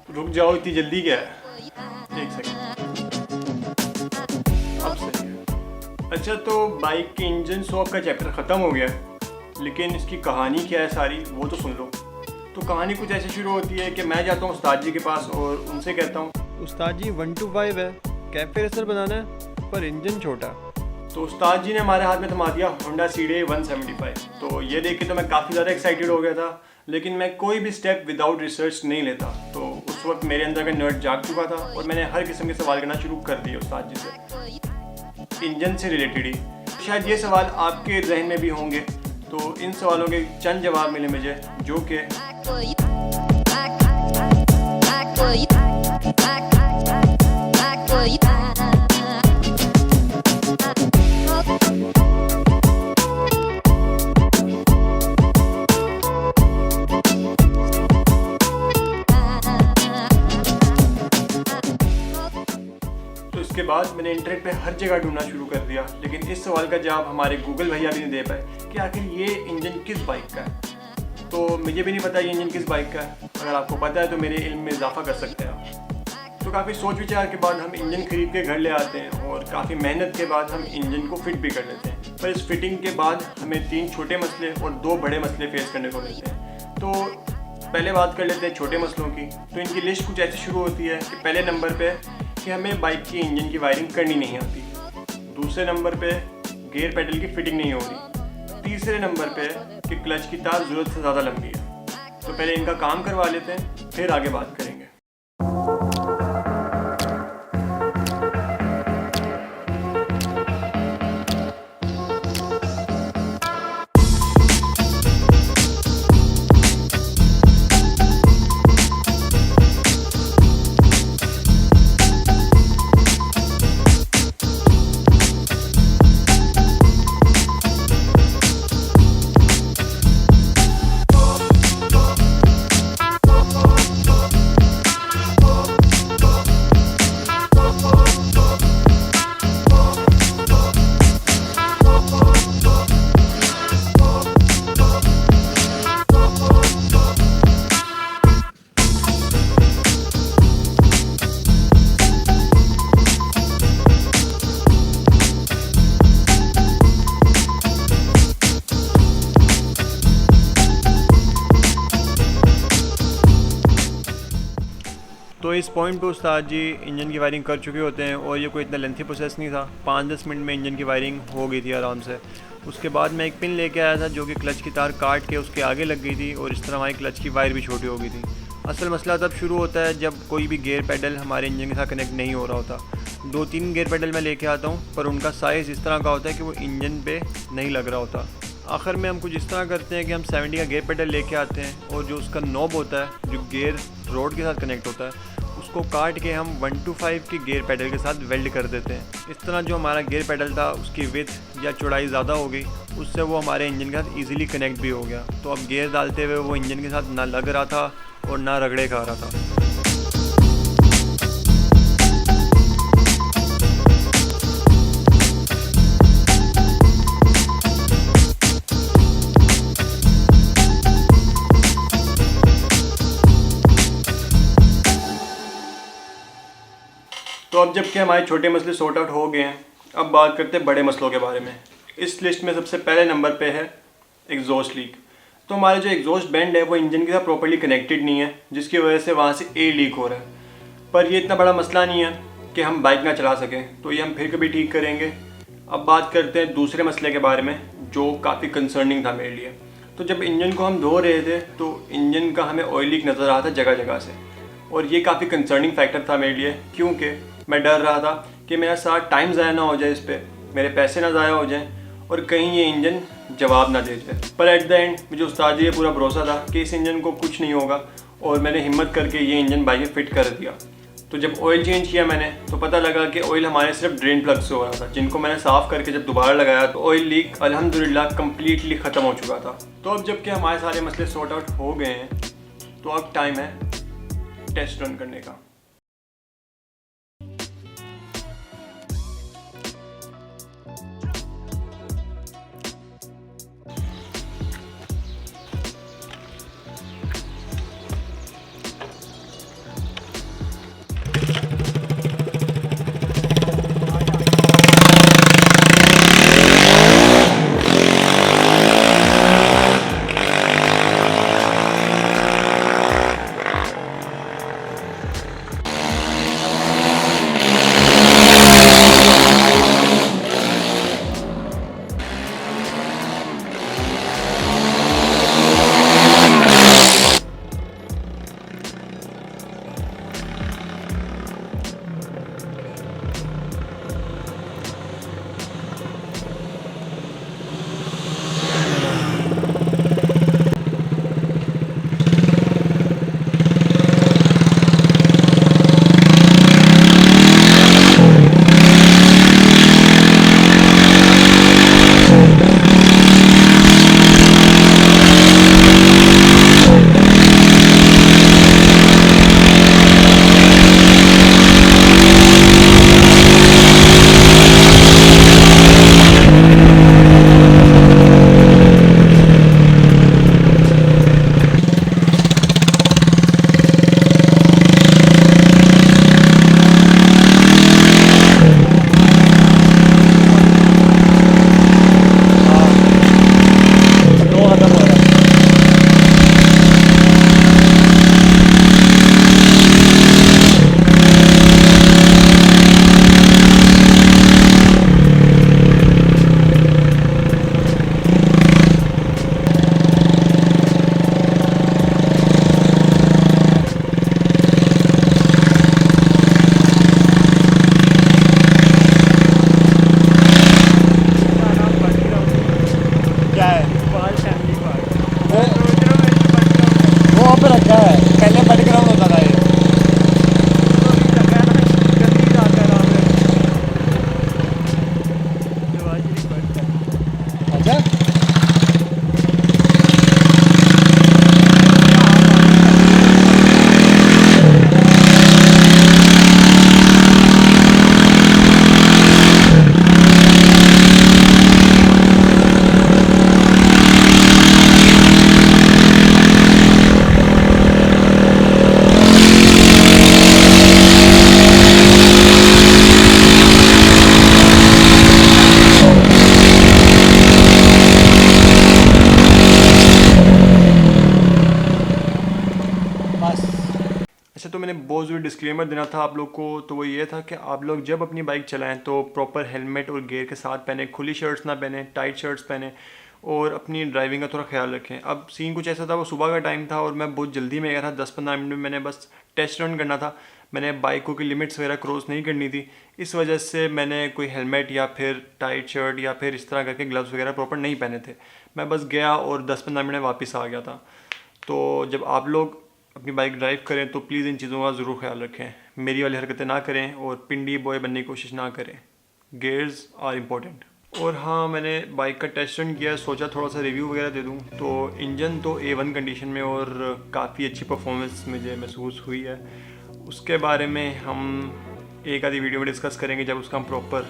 रुक जाओ, इतनी जल्दी क्या है? एक सेकंड, अब सही है। अच्छा, तो बाइक के इंजन स्वैप का चैप्टर ख़त्म हो गया, लेकिन इसकी कहानी क्या है सारी वो तो सुन लो। तो कहानी कुछ ऐसे शुरू होती है कि मैं जाता हूँ उस्ताद जी के पास और उनसे कहता हूँ, उस्ताद जी 1 to 5 है, कैफे रेसर बनाना है पर इंजन छोटा। तो उस्ताद जी ने हमारे हाथ में थमा दिया होंडा सीडे 175। तो ये देख के तो मैं काफ़ी ज़्यादा एक्साइटेड हो गया था, लेकिन मैं कोई भी स्टेप विदाउट रिसर्च नहीं लेता। तो उस वक्त मेरे अंदर का नर्ड जाग चुका था और मैंने हर किस्म के सवाल करना शुरू कर दिए उस्ताद जी से, इंजन से रिलेटेड ही। शायद ये सवाल आपके जहन में भी होंगे, तो इन सवालों के चंद जवाब मिले मुझे, जो कि तो इसके बाद मैंने इंटरनेट पे हर जगह ढूंढना शुरू कर दिया, लेकिन इस सवाल का जवाब हमारे गूगल भैया भी नहीं दे पाए कि आखिर ये इंजन किस बाइक का है। तो मुझे भी नहीं पता ये इंजन किस बाइक का है। अगर आपको पता है तो मेरे इल्म में इजाफा कर सकते हैं आप। तो काफ़ी सोच विचार के बाद हम इंजन खरीद के घर ले आते हैं और काफ़ी मेहनत के बाद हम इंजन को फिट भी कर लेते हैं। पर इस फिटिंग के बाद हमें 3 छोटे मसले और 2 बड़े मसले फेस करने को मिलते हैं। तो पहले बात कर लेते हैं छोटे मसलों की। तो इनकी लिस्ट कुछ ऐसी शुरू होती है कि पहले नंबर पे कि हमें बाइक की इंजन की वायरिंग करनी नहीं आती। दूसरे नंबर पे गियर पेडल की फिटिंग नहीं हो रही। तीसरे नंबर पे कि क्लच की तार ज़रूरत से ज़्यादा लंबी है। तो पहले इनका काम करवा लेते हैं, फिर आगे बात करेंगे। तो इस पॉइंट पे उस्ताद जी इंजन की वायरिंग कर चुके होते हैं और ये कोई इतना लेंथी प्रोसेस नहीं था। 5-10 मिनट में इंजन की वायरिंग हो गई थी आराम से। उसके बाद मैं एक पिन लेके आया था जो कि क्लच की तार काट के उसके आगे लग गई थी और इस तरह हमारी क्लच की वायर भी छोटी हो गई थी। असल मसला तब शुरू होता है जब कोई भी गियर पेडल हमारे इंजन के साथ कनेक्ट नहीं हो रहा होता। 2-3 गियर पेडल मैं लेके आता हूँ, पर उनका साइज़ इस तरह का होता है कि वो इंजन पे नहीं लग रहा होता। आखिर में हम कुछ इस तरह करते हैं कि हम 70 का गियर पेडल लेके आते हैं और जो उसका नॉब होता है जो गियर रोड के साथ कनेक्ट होता है उसको काट के हम 1 to 5 के गियर पेडल के साथ वेल्ड कर देते हैं। इस तरह जो हमारा गियर पेडल था उसकी विड्थ या चौड़ाई ज़्यादा हो गई, उससे वो हमारे इंजन के साथ ईजिली कनेक्ट भी हो गया। तो अब गियर डालते हुए वो इंजन के साथ ना लग रहा था और ना रगड़े खा रहा था। तो अब जबकि हमारे छोटे मसले सॉर्ट आउट हो गए हैं, अब बात करते हैं बड़े मसलों के बारे में। इस लिस्ट में सबसे पहले नंबर पे है एग्जॉस्ट लीक। तो हमारे जो एग्जॉस्ट बैंड है वो इंजन के साथ प्रॉपर्ली कनेक्टेड नहीं है, जिसकी वजह से वहाँ से एयर लीक हो रहा है। पर ये इतना बड़ा मसला नहीं है कि हम बाइक ना चला सकें, तो ये हम फिर कभी ठीक करेंगे। अब बात करते हैं दूसरे मसले के बारे में जो काफ़ी कंसर्निंग था मेरे लिए। तो जब इंजन को हम धो रहे थे तो इंजन का हमें ऑयल लीक नज़र आ रहा था जगह जगह से, और ये काफ़ी कंसर्निंग फैक्टर था मेरे लिए, क्योंकि मैं डर रहा था कि मेरा सारा टाइम ज़ाया ना हो जाए इस पर, मेरे पैसे ना ज़ाया हो जाएं और कहीं ये इंजन जवाब ना दे जाए। पर एट द एंड मुझे उस्ताद जी पूरा भरोसा था कि इस इंजन को कुछ नहीं होगा, और मैंने हिम्मत करके ये इंजन बाइक में फ़िट कर दिया। तो जब ऑयल चेंज किया मैंने तो पता लगा कि ऑयल हमारे सिर्फ ड्रेन प्लग से हो रहा था, जिनको मैंने साफ़ करके जब दोबारा लगाया तो ऑयल लीक अल्हम्दुलिल्लाह कम्प्लीटली ख़त्म हो चुका था। तो अब जबकि हमारे सारे मसले सॉर्ट आउट हो गए हैं, तो अब टाइम है टेस्ट रन करने का। रखा है? बाल फैमिली पार्क वो सोच रहा हूँ मैं इसको बंद करूँ। वो वहाँ पे रखा है, पहले बड ग्राउंड होता था ये। तो अभी लगा है ना गंदी आता है नाम है जवाजरी पार्क है। अच्छा बस। अच्छा, तो मैंने बहुत ज़रूरी डिस्क्लेमर देना था आप लोग को, तो वो ये था कि आप लोग जब अपनी बाइक चलाएं तो प्रॉपर हेलमेट और गियर के साथ पहने, खुली शर्ट्स ना पहने, टाइट शर्ट्स पहने और अपनी ड्राइविंग का थोड़ा ख्याल रखें। अब सीन कुछ ऐसा था, वो सुबह का टाइम था और मैं बहुत जल्दी में गया था, 10-15 मिनट में मैंने बस टेस्ट रन करना था। मैंने बाइकों की लिमिट्स वगैरह क्रॉस नहीं करनी थी, इस वजह से मैंने कोई हेलमेट या फिर टाइट शर्ट या फिर इस तरह करके ग्लव्स वगैरह प्रॉपर नहीं पहने थे। मैं बस गया और 10-15 मिनट में वापस आ गया था। तो जब आप लोग अपनी बाइक ड्राइव करें तो प्लीज़ इन चीज़ों का ज़रूर ख्याल रखें, मेरी वाली हरकतें ना करें और पिंडी बॉय बनने की कोशिश ना करें। Gears are important. और हाँ, मैंने बाइक का टेस्ट रन किया, सोचा थोड़ा सा रिव्यू वगैरह दे दूँ। तो इंजन तो A1 कंडीशन में और काफ़ी अच्छी परफॉर्मेंस मुझे महसूस हुई है। उसके बारे में हम एक आधी वीडियो में डिस्कस करेंगे जब उसका हम प्रॉपर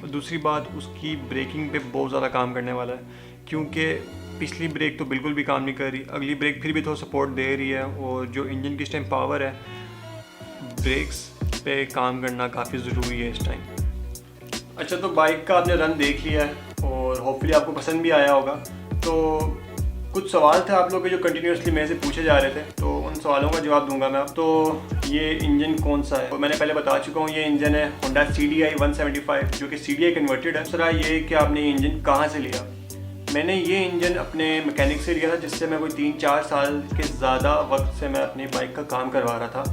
दूसरी बात, उसकी ब्रेकिंग पे बहुत ज़्यादा काम करने वाला है, क्योंकि पिछली ब्रेक तो बिल्कुल भी काम नहीं कर रही, अगली ब्रेक फिर भी थोड़ा सपोर्ट दे रही है। और जो इंजन की इस टाइम पावर है, ब्रेक्स पे काम करना काफ़ी ज़रूरी है इस टाइम। अच्छा, तो बाइक का आपने रन देख लिया है और होपफुली आपको पसंद भी आया होगा। तो कुछ सवाल थे आप लोग के जो कंटिन्यूसली मेरे से पूछे जा रहे थे, तो उन सवालों का जवाब दूंगा मैं अब। तो ये इंजन कौन सा है, तो मैंने पहले बता चुका हूँ, ये इंजन है होंडा CDI 175 जो कि CDI कन्वर्टेड है। दूसरा ये कि आपने ये इंजन कहाँ से लिया। मैंने ये इंजन अपने मैकेनिक से लिया था, जिससे मैं कोई 3-4 साल के ज़्यादा वक्त से मैं अपनी बाइक का काम करवा रहा था।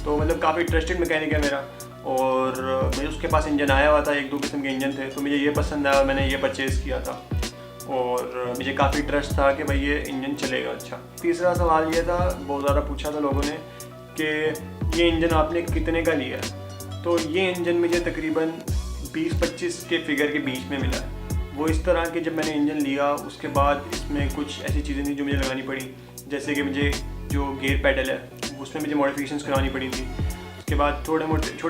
तो मतलब काफ़ी ट्रस्टेड मैकेनिक है मेरा, और मुझे उसके पास इंजन आया हुआ था, 1-2 किस्म के इंजन थे, तो मुझे ये पसंद आया, मैंने ये परचेज़ किया था और मुझे काफ़ी ट्रस्ट था कि भाई ये इंजन चलेगा अच्छा। तीसरा सवाल ये था, बहुत ज़्यादा पूछा था लोगों ने कि ये इंजन आपने कितने का लिया है। तो ये इंजन मुझे तकरीबन 20-25 के फिगर के बीच में मिला है। वो इस तरह के, जब मैंने इंजन लिया उसके बाद इसमें कुछ ऐसी चीज़ें थी जो मुझे लगानी पड़ी, जैसे कि मुझे जो गियर पैडल है उसमें मुझे मॉडिफिकेशंस करवानी पड़ी थी। उसके बाद छोटे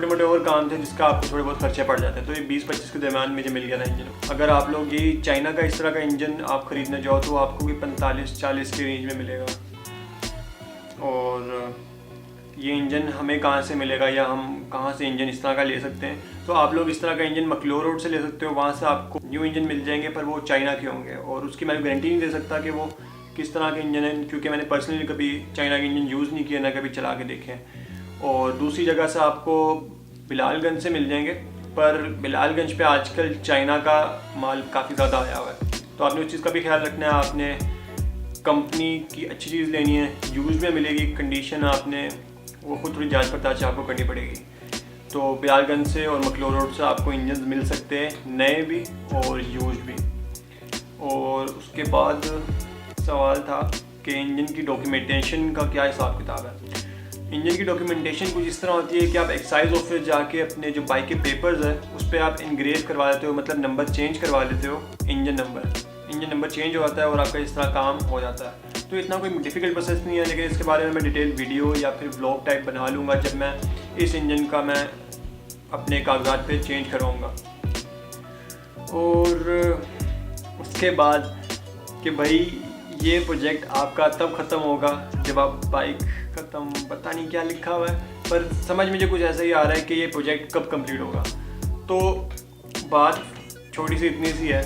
मोटे और काम थे जिसका आपको थोड़े बहुत खर्चे पड़ जाते हैं। तो ये 20-25 के दरमियान मुझे मिल गया था इंजन। अगर आप लोग ये चाइना का इस तरह का इंजन आप ख़रीदने जाओ तो आपको भी 45-40 के रेंज में मिलेगा। और ये इंजन हमें कहाँ से मिलेगा या हम कहाँ से इंजन इस तरह का ले सकते हैं, तो आप लोग इस तरह का इंजन मकलोर रोड से ले सकते हो। वहाँ से आपको न्यू इंजन मिल जाएंगे, पर वो चाइना के होंगे और उसकी मैं गारंटी नहीं दे सकता कि वो किस तरह के इंजन हैं, क्योंकि मैंने पर्सनली कभी चाइना के इंजन यूज़ नहीं किया, ना कभी चला के देखे। और दूसरी जगह से आपको बिलालगंज से मिल जाएंगे, पर बिलालगंज पे आजकल चाइना का माल काफ़ी ज़्यादा आया हुआ है, तो आपने उस चीज़ का भी ख्याल रखना है। आपने कंपनी की अच्छी चीज़ लेनी है, यूज़ में मिलेगी, कंडीशन आपने वो खुद थोड़ी जांच पड़ताल आपको करनी पड़ेगी। तो बिलालगंज से और मकलोर रोड से आपको इंजन मिल सकते हैं, नए भी और यूज भी। और उसके बाद सवाल था कि इंजन की डॉक्यूमेंटेशन का क्या हिसाब किताब है। इंजन की डॉक्यूमेंटेशन कुछ इस तरह होती है कि आप एक्साइज ऑफिस जाके अपने जो बाइक के पेपर्स है उस पर आप इंग्रेव करवा लेते हो, मतलब नंबर चेंज करवा लेते हो, इंजन नंबर चेंज हो जाता है और आपका इस तरह काम हो जाता है। तो इतना कोई डिफ़िकल्ट प्रोसेस नहीं है, लेकिन इसके बारे में मैं डिटेल वीडियो या फिर ब्लॉग टाइप बना लूँगा जब मैं इस इंजन का मैं अपने कागजात पे चेंज करवाऊँगा। और उसके बाद कि भाई ये प्रोजेक्ट आपका तब ख़त्म होगा जब आप बाइक ख़त्म, पता नहीं क्या लिखा हुआ है, पर समझ मुझे कुछ ऐसा ही आ रहा है कि ये प्रोजेक्ट कब कंप्लीट होगा। तो बात छोटी सी इतनी सी है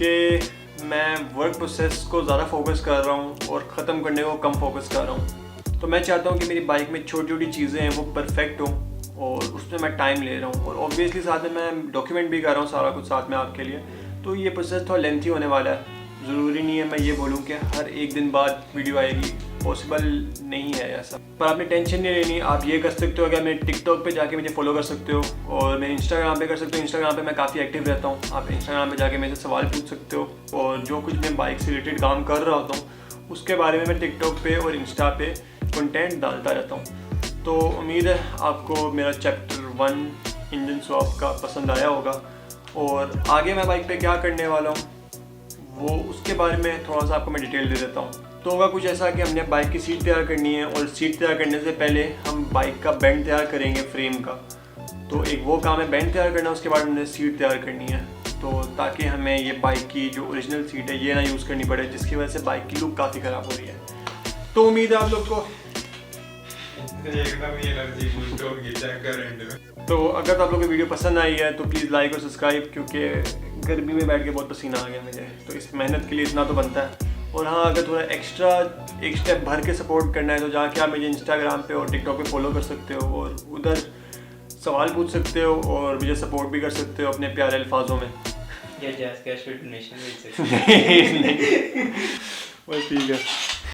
कि मैं वर्क प्रोसेस को ज़्यादा फोकस कर रहा हूँ और ख़त्म करने को कम फोकस कर रहा हूँ। तो मैं चाहता हूँ कि मेरी बाइक में छोटी छोटी चीज़ें हैं वो परफेक्ट हों और उसमें मैं टाइम ले रहा हूँ, और ऑब्वियसली साथ में मैं डॉक्यूमेंट भी कर रहा हूँ सारा कुछ साथ में आपके लिए। तो ये प्रोसेस थोड़ा लेंथी होने वाला है, ज़रूरी नहीं है मैं ये बोलूँ कि हर एक दिन बाद वीडियो आएगी, पॉसिबल नहीं है ऐसा। पर आपने टेंशन नहीं लेनी, आप ये कर सकते हो, अगर मैं टिकटॉक पे जाके मुझे फॉलो कर सकते हो और मैं इंस्टाग्राम पे कर सकते हो। इंस्टाग्राम पे मैं काफ़ी एक्टिव रहता हूँ, आप इंस्टाग्राम पे जाके मेरे से सवाल पूछ सकते हो और जो कुछ मैं बाइक से रिलेटेड काम कर रहा होता हूँ उसके बारे में मैं टिकटॉक पे और इंस्टा पे कंटेंट डालता रहता हूँ। तो उम्मीद है आपको मेरा चैप्टर 1 इंजन स्वैप का पसंद आया होगा और आगे मैं बाइक पे क्या करने वाला हूँ वो उसके बारे में थोड़ा सा आपको मैं डिटेल दे देता हूँ। तो होगा कुछ ऐसा कि हमने बाइक की सीट तैयार करनी है और सीट तैयार करने से पहले हम बाइक का बेंड तैयार करेंगे फ्रेम का। तो एक वो काम है बेंड तैयार करना, उसके बाद हमने सीट तैयार करनी है, तो ताकि हमें ये बाइक की जो ओरिजिनल सीट है ये ना यूज़ करनी पड़े, जिसकी वजह से बाइक की लुक काफ़ी ख़राब हो रही है। तो उम्मीद है आप लोग को एकदम एनर्जी बूस्ट होगी चेक कर एंड में। तो अगर तो आप लोगों को वीडियो पसंद आई है तो प्लीज़ लाइक और सब्सक्राइब, क्योंकि गर्मी में बैठ के बहुत पसीना आ गया मुझे, तो इस मेहनत के लिए इतना तो बनता है। और हाँ, अगर थोड़ा एक्स्ट्रा एक स्टेप भर के सपोर्ट करना है तो जाके आप मुझे इंस्टाग्राम पे और टिकटॉक पे फॉलो कर सकते हो और उधर सवाल पूछ सकते हो और मुझे सपोर्ट भी कर सकते हो अपने प्यारे अल्फाजों में। या जैज़ कैश डोनेशन भेज सकते हैं। बस ठीक है।